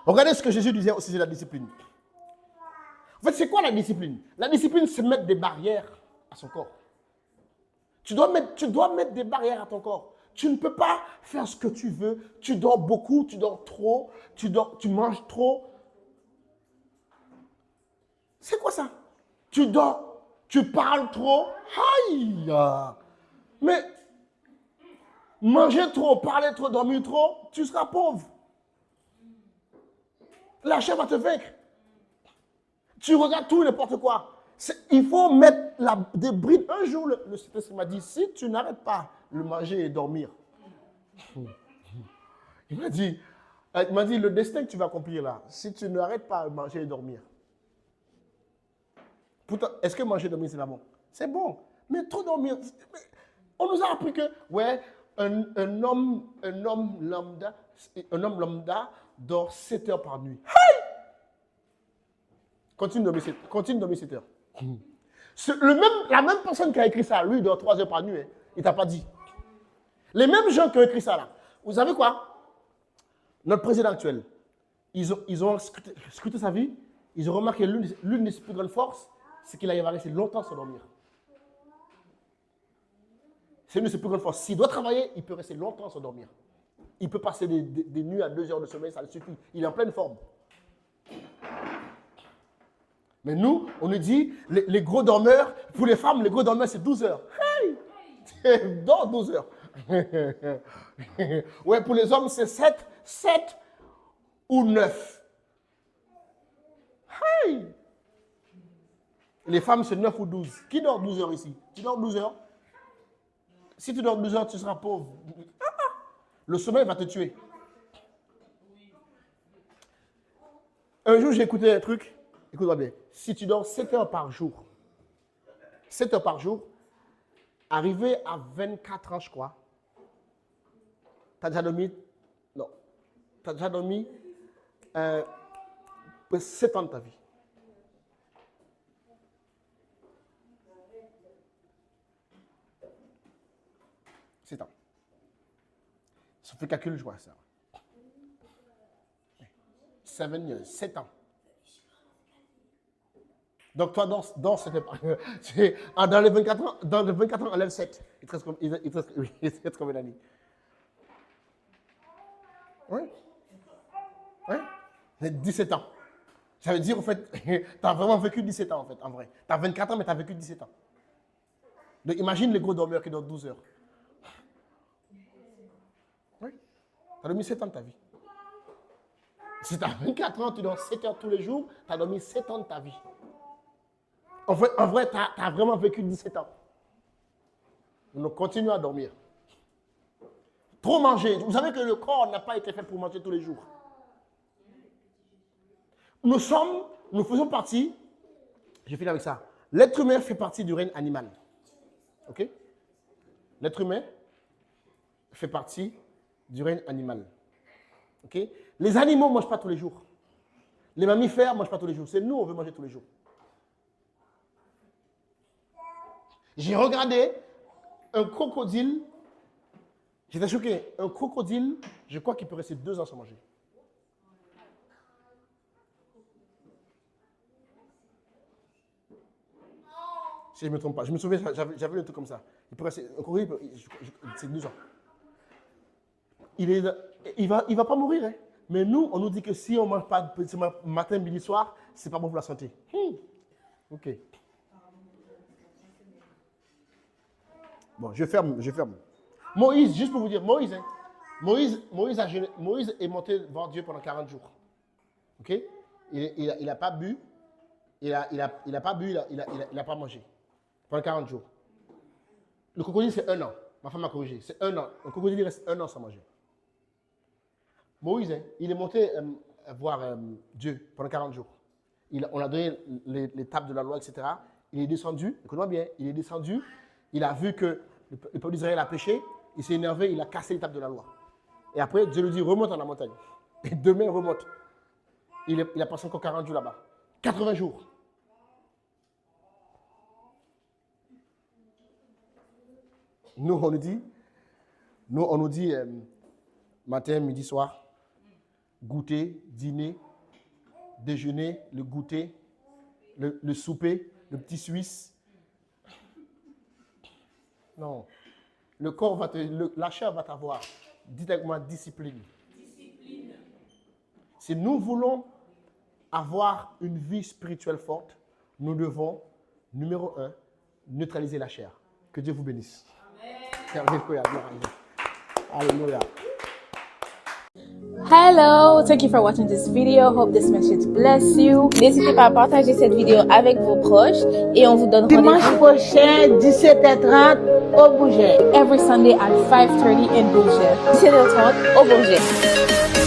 Regardez ce que Jésus disait aussi de la discipline. En fait, c'est quoi la discipline? La discipline, c'est mettre des barrières à son corps. Tu dois mettre des barrières à ton corps. Tu ne peux pas faire ce que tu veux. Tu dors beaucoup, tu dors trop, tu manges trop. C'est quoi ça? Tu dors, tu parles trop. Aïe! Mais manger trop, parler trop, dormir trop, tu seras pauvre. La chair va te vaincre. Tu regardes tout et n'importe quoi. Il faut mettre des brides. Un jour, le Saint-Esprit m'a dit, si tu n'arrêtes pas de manger et dormir, il m'a dit, le destin que tu vas accomplir là, si tu n'arrêtes pas de manger et dormir. Pourtant, est-ce que manger et dormir, c'est pas bon? C'est bon. Mais trop dormir. On nous a appris que, ouais, un homme lambda dort 7 heures par nuit. Hey! Continue de dormir 7 heures. La même personne qui a écrit ça, lui, il dort 3 heures par nuit. Hein. Il ne t'a pas dit. Les mêmes gens qui ont écrit ça là. Vous savez quoi? Notre président actuel, ils ont scruté sa vie. Ils ont remarqué l'une de ses plus grandes forces, c'est qu'il arrive à rester longtemps sans dormir. C'est une de ses plus grandes forces. S'il doit travailler, il peut rester longtemps sans dormir. Il peut passer des nuits à 2 heures de sommeil, ça le suffit. Il est en pleine forme. Mais nous, on nous dit, les gros dormeurs, pour les femmes, les gros dormeurs, c'est 12 heures. Hey! Dors 12 heures. Ouais, pour les hommes, c'est 7 ou 9. Hey! Les femmes, c'est 9 ou 12. Qui dort 12 heures ici? Tu dors 12 heures? Si tu dors 12 heures, tu seras pauvre. Le sommeil va te tuer. Un jour, j'ai écouté un truc. Écoute-moi bien. Si tu dors 7 heures par jour, 7 heures par jour, arrivé à 24 ans, je crois, tu as déjà dormi? Non. Tu as déjà dormi 7 ans de ta vie. C'est ans. Ça fait calcul, je vois ça. 7 years, 7 ans. Donc toi, dans cette époque, dans les 24 ans, enlève 7. Il te reste combien d'années? Oui. Oui. 17 ans. Ça veut dire, en fait, tu as vraiment vécu 17 ans, en fait, en vrai. Tu as 24 ans, mais tu as vécu 17 ans. Donc imagine les gros dormeurs qui dorment 12 heures. Oui. Tu as dormi 7 ans de ta vie. Si tu as 24 ans, tu dors 7 heures tous les jours, tu as dormi 7 ans de ta vie. En vrai, tu as vraiment vécu 17 ans. Donc, continue à dormir. Trop manger. Vous savez que le corps n'a pas été fait pour manger tous les jours. Nous faisons partie, je finis avec ça. L'être humain fait partie du règne animal. Ok? L'être humain fait partie du règne animal. Ok? Les animaux ne mangent pas tous les jours. Les mammifères ne mangent pas tous les jours. C'est nous, on veut manger tous les jours. J'ai regardé un crocodile. J'étais choqué. Un crocodile, je crois qu'il peut rester 2 ans sans manger. Si je ne me trompe pas. Je me souviens, j'avais un truc comme ça. Il peut rester, un crocodile, c'est 2 ans. Il va pas mourir. Hein. Mais nous, on nous dit que si on ne mange pas matin, midi, soir, ce n'est pas bon pour la santé. Ok. Bon, je ferme. Moïse, juste pour vous dire, Moïse est monté voir Dieu pendant 40 jours. Ok? Il n'a pas bu, il n'a pas mangé pendant 40 jours. Le crocodile, c'est 1 an. Ma femme m'a corrigé. C'est 1 an. Le crocodile, il reste 1 an sans manger. Moïse, il est monté voir Dieu pendant 40 jours. On a donné les tables de la loi, etc. Il est descendu, écoute-moi bien, il est descendu, il a vu que le peuple d'Israël a péché, il s'est énervé, il a cassé les tables de la loi. Et après, Dieu lui dit, remonte dans la montagne. Et demain, remonte. Il a passé encore 40 jours là-bas. 80 jours. Nous, on nous dit matin, midi, soir, goûter, dîner, déjeuner, le goûter, le souper, le petit Suisse. Non. Le corps va la chair va t'avoir. Dites avec moi, discipline. Si nous voulons avoir une vie spirituelle forte, nous devons, numéro 1, neutraliser la chair. Que Dieu vous bénisse. Amen. Alléluia. Hello, thank you for watching this video. Hope this message bless you. N'hésitez pas à partager cette vidéo avec vos proches et on vous donne Dimanche rendez-vous prochain, 17h30 au Bourget. every Sunday at 5:30 in Bourget. 17h30 au Bourget.